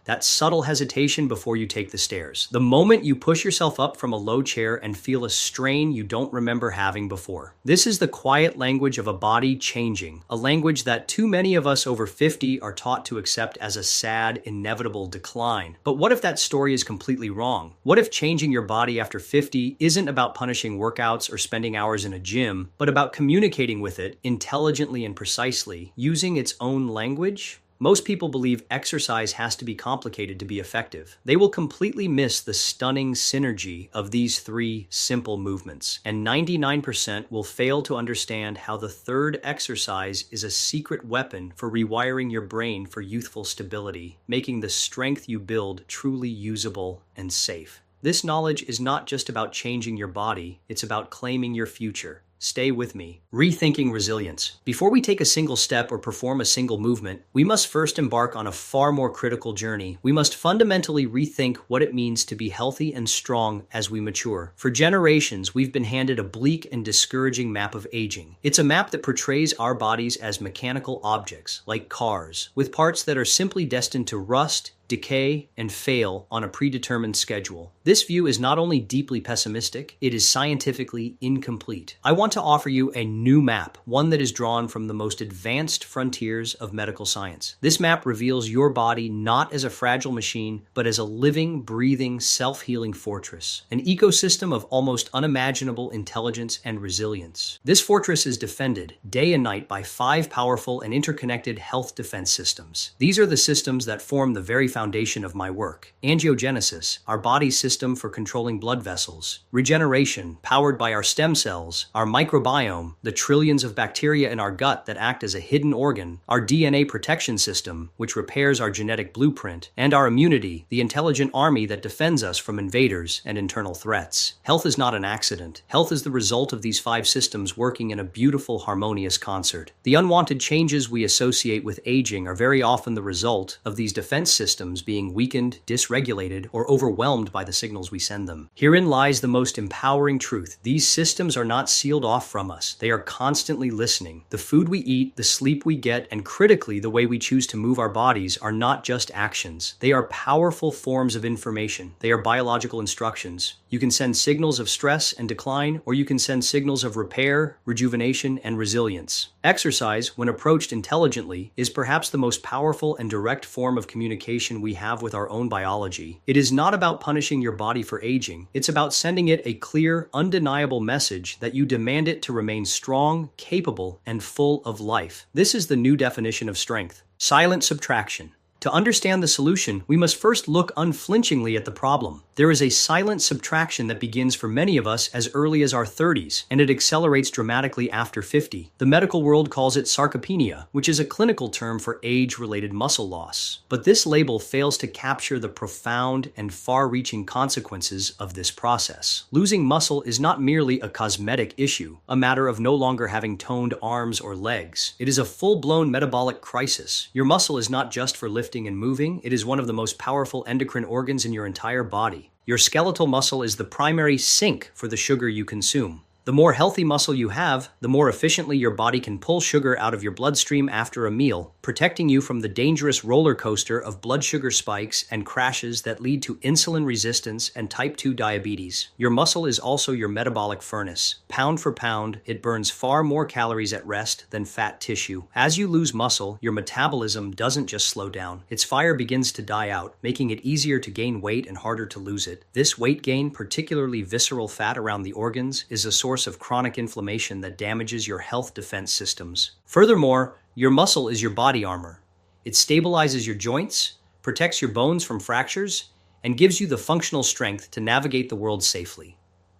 that subtle hesitation before you take the stairs. The moment you push yourself up from a low chair and feel a strain you don't remember having before. This is the quiet language of a body changing, a language that too many of us over 50 are taught to accept as a sad, inevitable decline. But what if that story is completely wrong? What if changing your body after 50 isn't about punishing workouts or spending hours in a gym, but about communicating with it intelligently and precisely, using its own language? Most people believe exercise has to be complicated to be effective. They will completely miss the stunning synergy of these three simple movements, and 99% will fail to understand how the third exercise is a secret weapon for rewiring your brain for youthful stability, making the strength you build truly usable and safe. This knowledge is not just about changing your body, it's about claiming your future. Stay with me. Rethinking resilience. Before we take a single step or perform a single movement, we must first embark on a far more critical journey. We must fundamentally rethink what it means to be healthy and strong as we mature. For generations, we've been handed a bleak and discouraging map of aging. It's a map that portrays our bodies as mechanical objects, like cars, with parts that are simply destined to rust, decay, and fail on a predetermined schedule. This view is not only deeply pessimistic, it is scientifically incomplete. I want to offer you a new map, one that is drawn from the most advanced frontiers of medical science. This map reveals your body not as a fragile machine, but as a living, breathing, self-healing fortress, an ecosystem of almost unimaginable intelligence and resilience. This fortress is defended day and night by 5 powerful and interconnected health defense systems. These are the systems that form the very foundation of my work. Angiogenesis, our body's system for controlling blood vessels. Regeneration, powered by our stem cells. Our microbiome, the trillions of bacteria in our gut that act as a hidden organ. Our DNA protection system, which repairs our genetic blueprint. And our immunity, the intelligent army that defends us from invaders and internal threats. Health is not an accident. Health is the result of these 5 systems working in a beautiful, harmonious concert. The unwanted changes we associate with aging are very often the result of these defense systems being weakened, dysregulated, or overwhelmed by the signals we send them. Herein lies the most empowering truth. These systems are not sealed off from us. They are constantly listening. The food we eat, the sleep we get, and critically, the way we choose to move our bodies are not just actions. They are powerful forms of information. They are biological instructions. You can send signals of stress and decline, or you can send signals of repair, rejuvenation, and resilience. Exercise, when approached intelligently, is perhaps the most powerful and direct form of communication we have with our own biology. It is not about punishing your body for aging. It's about sending it a clear, undeniable message that you demand it to remain strong, capable, and full of life. This is the new definition of strength. Silent subtraction. To understand the solution, we must first look unflinchingly at the problem. There is a silent subtraction that begins for many of us as early as our 30s, and it accelerates dramatically after 50. The medical world calls it sarcopenia, which is a clinical term for age-related muscle loss. But this label fails to capture the profound and far-reaching consequences of this process. Losing muscle is not merely a cosmetic issue, a matter of no longer having toned arms or legs. It is a full-blown metabolic crisis. Your muscle is not just for lifting and moving, it is one of the most powerful endocrine organs in your entire body. Your skeletal muscle is the primary sink for the sugar you consume. The more healthy muscle you have, the more efficiently your body can pull sugar out of your bloodstream after a meal, protecting you from the dangerous roller coaster of blood sugar spikes and crashes that lead to insulin resistance and type 2 diabetes. Your muscle is also your metabolic furnace. Pound for pound, it burns far more calories at rest than fat tissue. As you lose muscle, your metabolism doesn't just slow down. Its fire begins to die out, making it easier to gain weight and harder to lose it. This weight gain, particularly visceral fat around the organs, is a source of chronic inflammation that damages your health defense systems. Furthermore, your muscle is your body armor. It stabilizes your joints, protects your bones from fractures, and gives you the functional strength to navigate the world safely.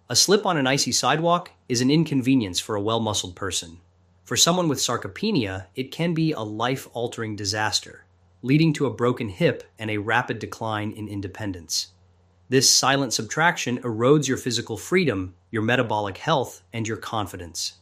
A slip on an icy sidewalk is an inconvenience for a well-muscled person. For someone with sarcopenia, it can be a life-altering disaster, leading to a broken hip and a rapid decline in independence. This silent subtraction erodes your physical freedom, your metabolic health, and your confidence.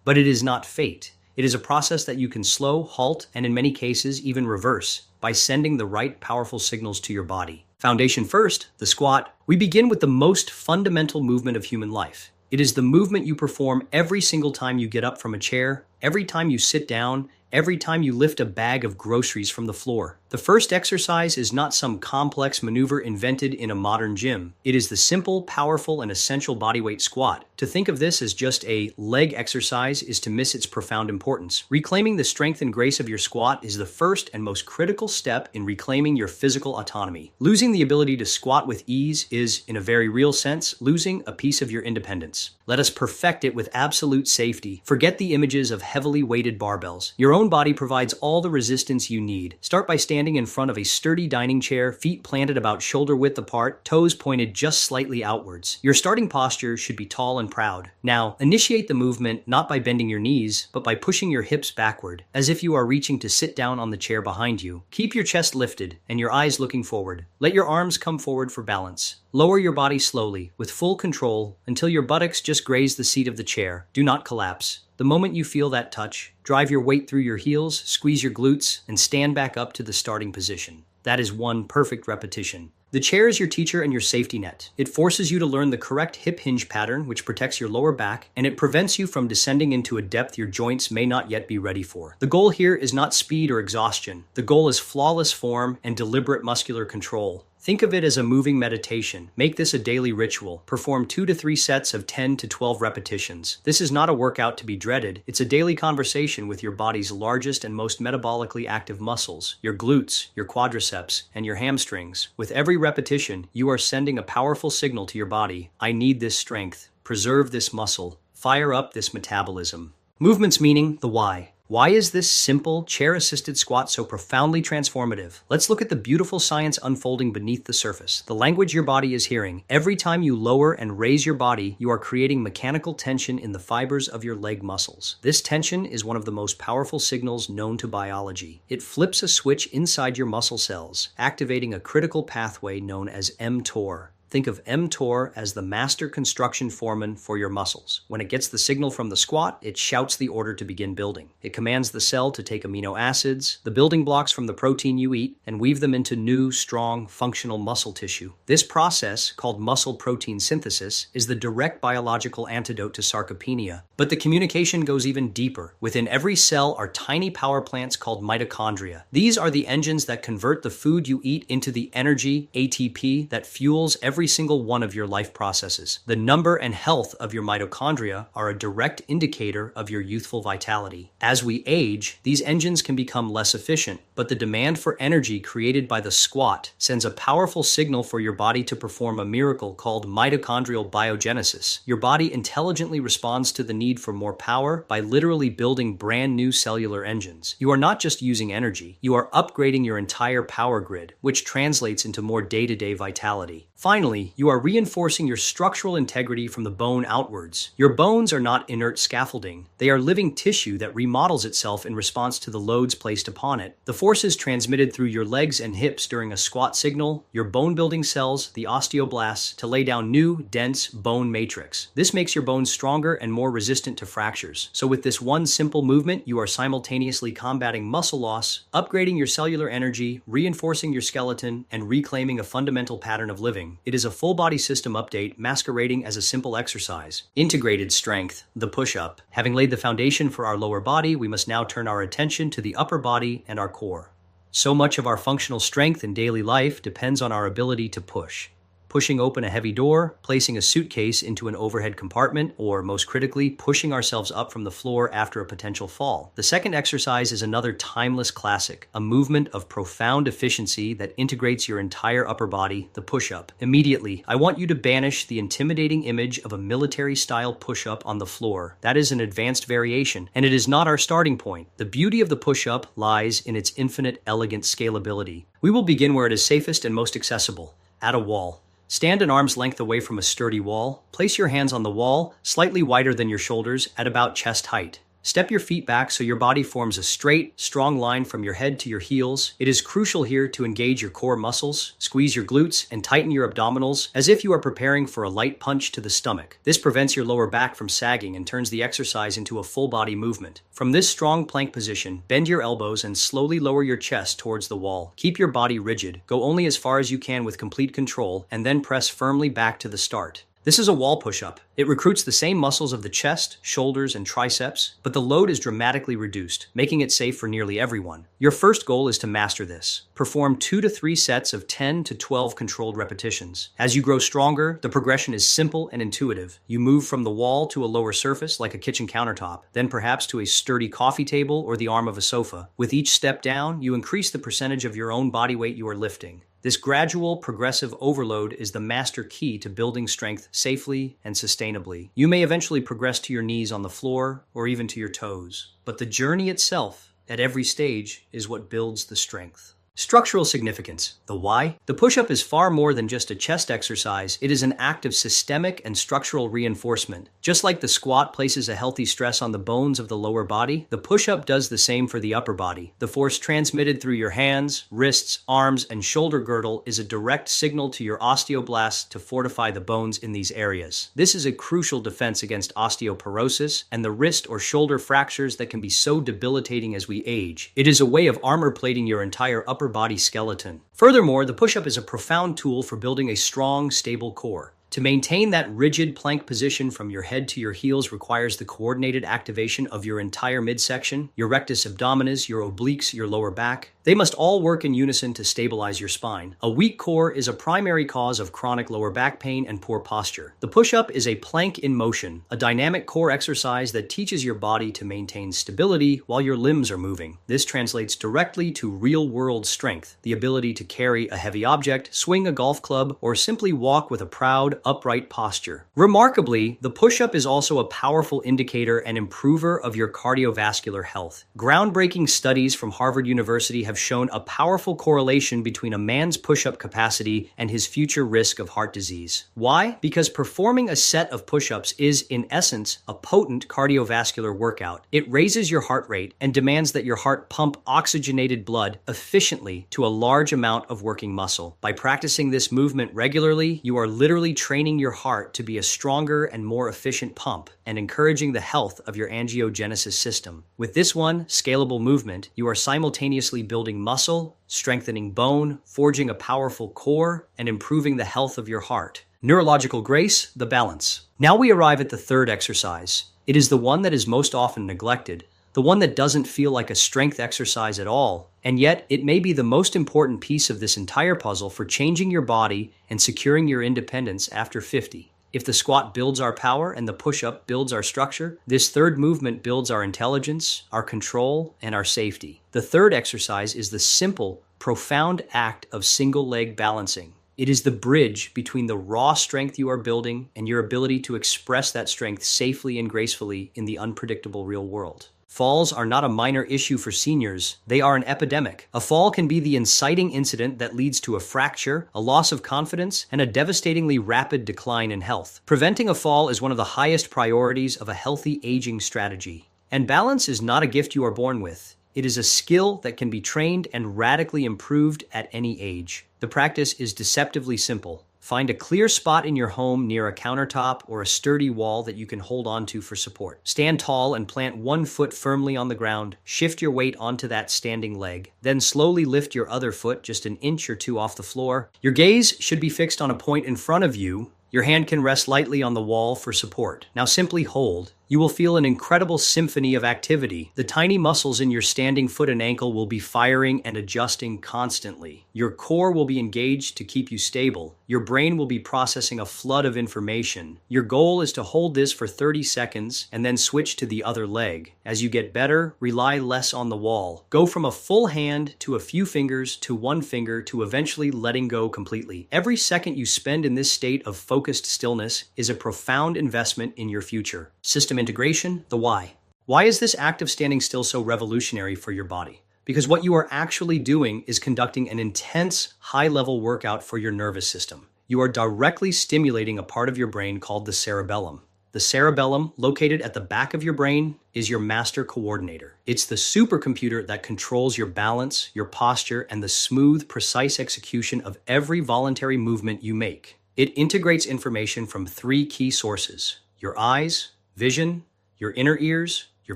But it is not fate. It is a process that you can slow, halt, and in many cases even reverse by sending the right powerful signals to your body. Foundation first, the squat. We begin with the most fundamental movement of human life. It is the movement you perform every single time you get up from a chair, every time you sit down, every time you lift a bag of groceries from the floor. The first exercise is not some complex maneuver invented in a modern gym. It is the simple, powerful, and essential bodyweight squat. To think of this as just a leg exercise is to miss its profound importance. Reclaiming the strength and grace of your squat is the first and most critical step in reclaiming your physical autonomy. Losing the ability to squat with ease is, in a very real sense, losing a piece of your independence. Let us perfect it with absolute safety. Forget the images of heavily weighted barbells. Your own body provides all the resistance you need. Start by standing in front of a sturdy dining chair, feet planted about shoulder width apart, toes pointed just slightly outwards. Your starting posture should be tall and proud. Now, initiate the movement not by bending your knees, but by pushing your hips backward, as if you are reaching to sit down on the chair behind you. Keep your chest lifted and your eyes looking forward. Let your arms come forward for balance. Lower your body slowly, with full control, until your buttocks just graze the seat of the chair. Do not collapse. The moment you feel that touch, drive your weight through your heels, squeeze your glutes, and stand back up to the starting position. That is one perfect repetition. The chair is your teacher and your safety net. It forces you to learn the correct hip hinge pattern, which protects your lower back, and it prevents you from descending into a depth your joints may not yet be ready for. The goal here is not speed or exhaustion. The goal is flawless form and deliberate muscular control. Think of it as a moving meditation. Make this a daily ritual. Perform 2 to 3 sets of 10 to 12 repetitions. This is not a workout to be dreaded. It's a daily conversation with your body's largest and most metabolically active muscles, your glutes, your quadriceps, and your hamstrings. With every repetition, you are sending a powerful signal to your body. I need this strength. Preserve this muscle. Fire up this metabolism. Movement's meaning, the why. Why is this simple, chair-assisted squat so profoundly transformative? Let's look at the beautiful science unfolding beneath the surface. The language your body is hearing. Every time you lower and raise your body, you are creating mechanical tension in the fibers of your leg muscles. This tension is one of the most powerful signals known to biology. It flips a switch inside your muscle cells, activating a critical pathway known as mTOR. Think of mTOR as the master construction foreman for your muscles. When it gets the signal from the squat, it shouts the order to begin building. It commands the cell to take amino acids, the building blocks from the protein you eat, and weave them into new, strong, functional muscle tissue. This process, called muscle protein synthesis, is the direct biological antidote to sarcopenia. But the communication goes even deeper. Within every cell are tiny power plants called mitochondria. These are the engines that convert the food you eat into the energy, ATP, that fuels every single one of your life processes. The number and health of your mitochondria are a direct indicator of your youthful vitality. As we age, these engines can become less efficient, but the demand for energy created by the squat sends a powerful signal for your body to perform a miracle called mitochondrial biogenesis. Your body intelligently responds to the need for more power by literally building brand new cellular engines. You are not just using energy, you are upgrading your entire power grid, which translates into more day-to-day vitality. Finally, you are reinforcing your structural integrity from the bone outwards. Your bones are not inert scaffolding. They are living tissue that remodels itself in response to the loads placed upon it. The forces transmitted through your legs and hips during a squat signal your bone-building cells, the osteoblasts, to lay down new, dense bone matrix. This makes your bones stronger and more resistant to fractures. So with this one simple movement, you are simultaneously combating muscle loss, upgrading your cellular energy, reinforcing your skeleton, and reclaiming a fundamental pattern of living. It is a full-body system update masquerading as a simple exercise. Integrated strength, the push-up. Having laid the foundation for our lower body, we must now turn our attention to the upper body and our core. So much of our functional strength in daily life depends on our ability to push. Pushing open a heavy door, placing a suitcase into an overhead compartment, or most critically, pushing ourselves up from the floor after a potential fall. The second exercise is another timeless classic, a movement of profound efficiency that integrates your entire upper body, the push-up. Immediately, I want you to banish the intimidating image of a military-style push-up on the floor. That is an advanced variation, and it is not our starting point. The beauty of the push-up lies in its infinite, elegant scalability. We will begin where it is safest and most accessible, at a wall. Stand an arm's length away from a sturdy wall. Place your hands on the wall, slightly wider than your shoulders, at about chest height. Step your feet back so your body forms a straight, strong line from your head to your heels. It is crucial here to engage your core muscles, squeeze your glutes, and tighten your abdominals as if you are preparing for a light punch to the stomach. This prevents your lower back from sagging and turns the exercise into a full-body movement. From this strong plank position, bend your elbows and slowly lower your chest towards the wall. Keep your body rigid. Go only as far as you can with complete control, and then press firmly back to the start. This is a wall push-up. It recruits the same muscles of the chest, shoulders, and triceps, but the load is dramatically reduced, making it safe for nearly everyone. Your first goal is to master this. Perform 2 to 3 sets of 10 to 12 controlled repetitions. As you grow stronger, the progression is simple and intuitive. You move from the wall to a lower surface, like a kitchen countertop, then perhaps to a sturdy coffee table or the arm of a sofa. With each step down, you increase the percentage of your own body weight you are lifting. This gradual, progressive overload is the master key to building strength safely and sustainably. You may eventually progress to your knees on the floor or even to your toes, but the journey itself, at every stage, is what builds the strength. Structural significance. The why? The push-up is far more than just a chest exercise. It is an act of systemic and structural reinforcement. Just like the squat places a healthy stress on the bones of the lower body, the push-up does the same for the upper body. The force transmitted through your hands, wrists, arms, and shoulder girdle is a direct signal to your osteoblasts to fortify the bones in these areas. This is a crucial defense against osteoporosis and the wrist or shoulder fractures that can be so debilitating as we age. It is a way of armor plating your entire upper body skeleton. Furthermore, the push-up is a profound tool for building a strong, stable core. To maintain that rigid plank position from your head to your heels requires the coordinated activation of your entire midsection, your rectus abdominis, your obliques, your lower back. They must all work in unison to stabilize your spine. A weak core is a primary cause of chronic lower back pain and poor posture. The push-up is a plank in motion, a dynamic core exercise that teaches your body to maintain stability while your limbs are moving. This translates directly to real-world strength, the ability to carry a heavy object, swing a golf club, or simply walk with a proud, upright posture. Remarkably, the push-up is also a powerful indicator and improver of your cardiovascular health. Groundbreaking studies from Harvard University have shown a powerful correlation between a man's push-up capacity and his future risk of heart disease. Why? Because performing a set of push-ups is, in essence, a potent cardiovascular workout. It raises your heart rate and demands that your heart pump oxygenated blood efficiently to a large amount of working muscle. By practicing this movement regularly, you are literally training your heart to be a stronger and more efficient pump and encouraging the health of your angiogenesis system. With this one scalable movement, you are simultaneously building muscle, strengthening bone, forging a powerful core, and improving the health of your heart. Neurological grace, the balance. Now we arrive at the third exercise. It is the one that is most often neglected, the one that doesn't feel like a strength exercise at all, and yet it may be the most important piece of this entire puzzle for changing your body and securing your independence after 50. If the squat builds our power and the push-up builds our structure, this third movement builds our intelligence, our control, and our safety. The third exercise is the simple, profound act of single leg balancing. It is the bridge between the raw strength you are building and your ability to express that strength safely and gracefully in the unpredictable real world. Falls are not a minor issue for seniors, they are an epidemic. A fall can be the inciting incident that leads to a fracture, a loss of confidence, and a devastatingly rapid decline in health. Preventing a fall is one of the highest priorities of a healthy aging strategy. And balance is not a gift you are born with. It is a skill that can be trained and radically improved at any age. The practice is deceptively simple. Find a clear spot in your home near a countertop or a sturdy wall that you can hold onto for support. Stand tall and plant one foot firmly on the ground. Shift your weight onto that standing leg. Then slowly lift your other foot just an inch or two off the floor. Your gaze should be fixed on a point in front of you. Your hand can rest lightly on the wall for support. Now simply hold. You will feel an incredible symphony of activity. The tiny muscles in your standing foot and ankle will be firing and adjusting constantly. Your core will be engaged to keep you stable. Your brain will be processing a flood of information. Your goal is to hold this for 30 seconds and then switch to the other leg. As you get better, rely less on the wall. Go from a full hand to a few fingers to one finger to eventually letting go completely. Every second you spend in this state of focused stillness is a profound investment in your future. System integration, the why. Why is this act of standing still so revolutionary for your body? Because what you are actually doing is conducting an intense, high-level workout for your nervous system. You are directly stimulating a part of your brain called the cerebellum. The cerebellum, located at the back of your brain, is your master coordinator. It's the supercomputer that controls your balance, your posture, and the smooth, precise execution of every voluntary movement you make. It integrates information from 3 key sources: your eyes, vision, your inner ears, your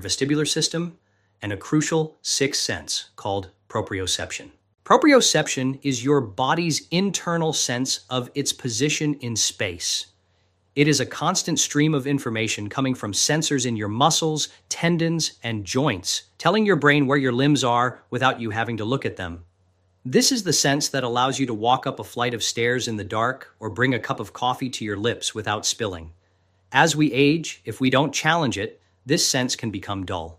vestibular system, and a crucial 6th sense called proprioception. Proprioception is your body's internal sense of its position in space. It is a constant stream of information coming from sensors in your muscles, tendons, and joints, telling your brain where your limbs are without you having to look at them. This is the sense that allows you to walk up a flight of stairs in the dark or bring a cup of coffee to your lips without spilling. As we age, if we don't challenge it, this sense can become dull.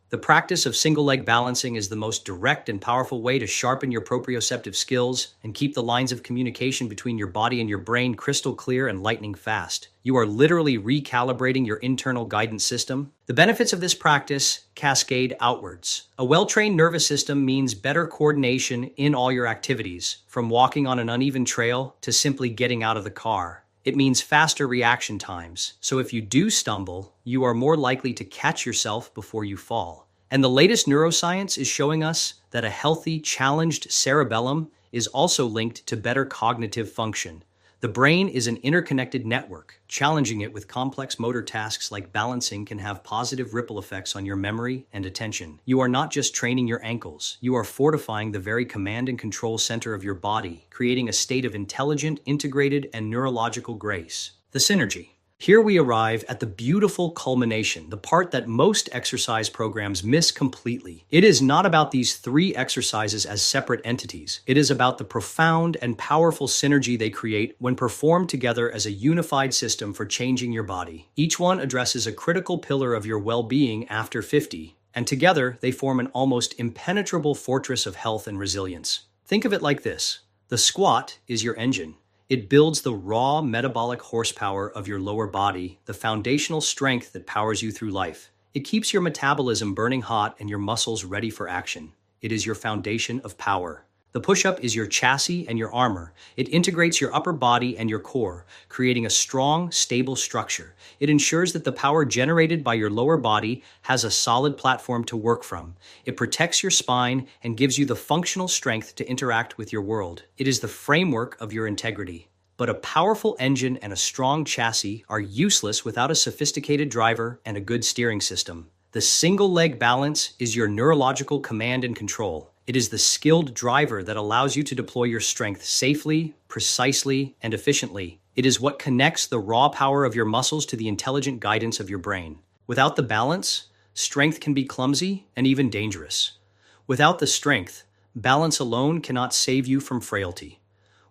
The practice of single-leg balancing is the most direct and powerful way to sharpen your proprioceptive skills and keep the lines of communication between your body and your brain crystal clear and lightning fast. You are literally recalibrating your internal guidance system. The benefits of this practice cascade outwards. A well-trained nervous system means better coordination in all your activities, from walking on an uneven trail to simply getting out of the car. It means faster reaction times, so if you do stumble, you are more likely to catch yourself before you fall. And the latest neuroscience is showing us that a healthy, challenged cerebellum is also linked to better cognitive function. The brain is an interconnected network. Challenging it with complex motor tasks like balancing can have positive ripple effects on your memory and attention. You are not just training your ankles, you are fortifying the very command and control center of your body, creating a state of intelligent, integrated, and neurological grace. The synergy. Here we arrive at the beautiful culmination, the part that most exercise programs miss completely. It is not about these three exercises as separate entities. It is about the profound and powerful synergy they create when performed together as a unified system for changing your body. Each one addresses a critical pillar of your well-being after 50, and together they form an almost impenetrable fortress of health and resilience. Think of it like this. The squat is your engine. It builds the raw metabolic horsepower of your lower body, the foundational strength that powers you through life. It keeps your metabolism burning hot and your muscles ready for action. It is your foundation of power. The push-up is your chassis and your armor. It integrates your upper body and your core, creating a strong, stable structure. It ensures that the power generated by your lower body has a solid platform to work from. It protects your spine and gives you the functional strength to interact with your world. It is the framework of your integrity. But a powerful engine and a strong chassis are useless without a sophisticated driver and a good steering system. The single-leg balance is your neurological command and control. It is the skilled driver that allows you to deploy your strength safely, precisely, and efficiently. It is what connects the raw power of your muscles to the intelligent guidance of your brain. Without the balance, strength can be clumsy and even dangerous. Without the strength, balance alone cannot save you from frailty.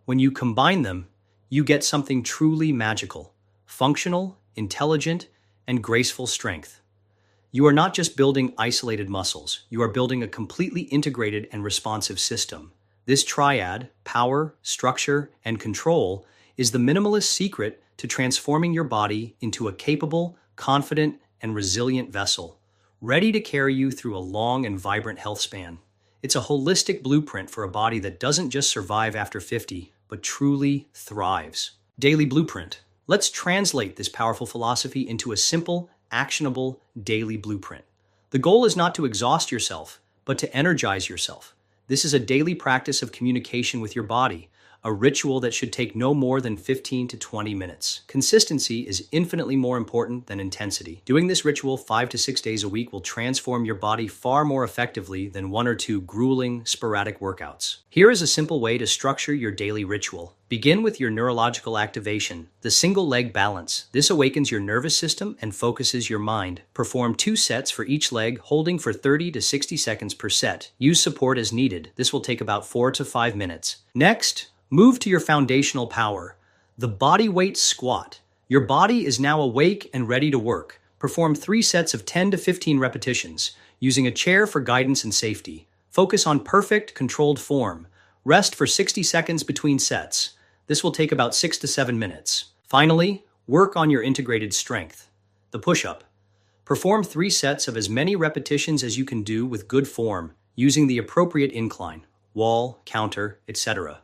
When you combine them, you get something truly magical, functional, intelligent, and graceful strength. You are not just building isolated muscles, you are building a completely integrated and responsive system. This triad, power, structure, and control, is the minimalist secret to transforming your body into a capable, confident, and resilient vessel, ready to carry you through a long and vibrant health span. It's a holistic blueprint for a body that doesn't just survive after 50, but truly thrives. Daily blueprint. Let's translate this powerful philosophy into a simple, actionable daily blueprint. The goal is not to exhaust yourself, but to energize yourself. This is a daily practice of communication with your body, a ritual that should take no more than 15 to 20 minutes. Consistency is infinitely more important than intensity. Doing this ritual 5 to 6 days a week will transform your body far more effectively than 1 or 2 grueling, sporadic workouts. Here is a simple way to structure your daily ritual. Begin with your neurological activation, the single leg balance. This awakens your nervous system and focuses your mind. Perform 2 sets for each leg, holding for 30 to 60 seconds per set. Use support as needed. This will take about 4 to 5 minutes. Next, move to your foundational power, the body weight squat. Your body is now awake and ready to work. Perform 3 sets of 10 to 15 repetitions, using a chair for guidance and safety. Focus on perfect, controlled form. Rest for 60 seconds between sets. This will take about 6 to 7 minutes. Finally, work on your integrated strength, the push-up. Perform 3 sets of as many repetitions as you can do with good form, using the appropriate incline, wall, counter, etc.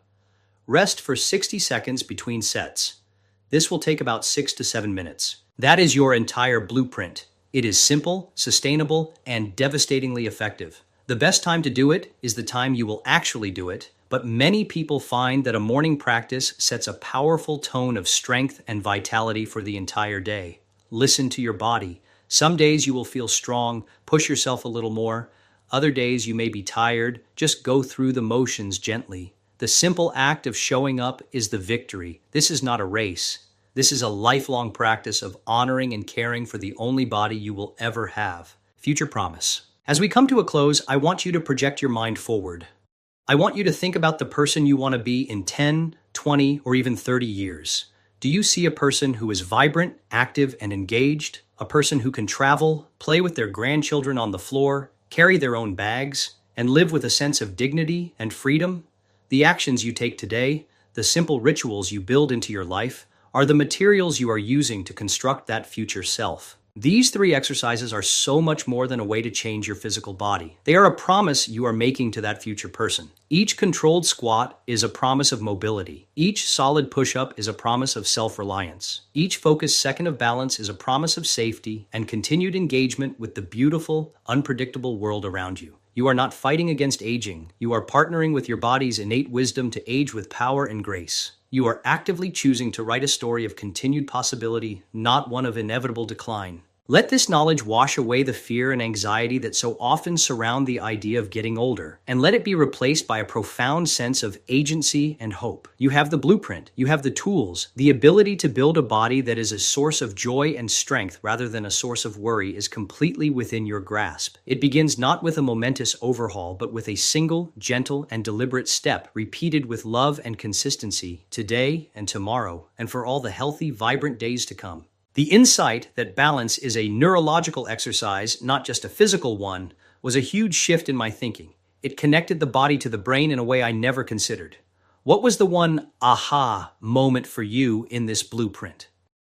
Rest for 60 seconds between sets. This will take about 6 to 7 minutes. That is your entire blueprint. It is simple, sustainable, and devastatingly effective. The best time to do it is the time you will actually do it, but many people find that a morning practice sets a powerful tone of strength and vitality for the entire day. Listen to your body. Some days you will feel strong, push yourself a little more. Other days you may be tired, just go through the motions gently. The simple act of showing up is the victory. This is not a race. This is a lifelong practice of honoring and caring for the only body you will ever have. Future promise. As we come to a close, I want you to project your mind forward. I want you to think about the person you want to be in 10, 20, or even 30 years. Do you see a person who is vibrant, active, and engaged? A person who can travel, play with their grandchildren on the floor, carry their own bags, and live with a sense of dignity and freedom? The actions you take today, the simple rituals you build into your life, are the materials you are using to construct that future self. These 3 exercises are so much more than a way to change your physical body. They are a promise you are making to that future person. Each controlled squat is a promise of mobility. Each solid push-up is a promise of self-reliance. Each focused second of balance is a promise of safety and continued engagement with the beautiful, unpredictable world around you. You are not fighting against aging. You are partnering with your body's innate wisdom to age with power and grace. You are actively choosing to write a story of continued possibility, not one of inevitable decline. Let this knowledge wash away the fear and anxiety that so often surround the idea of getting older, and let it be replaced by a profound sense of agency and hope. You have the blueprint, you have the tools, the ability to build a body that is a source of joy and strength rather than a source of worry is completely within your grasp. It begins not with a momentous overhaul, but with a single, gentle, and deliberate step repeated with love and consistency today and tomorrow, and for all the healthy, vibrant days to come. The insight that balance is a neurological exercise, not just a physical one, was a huge shift in my thinking. It connected the body to the brain in a way I never considered. What was the one aha moment for you in this blueprint?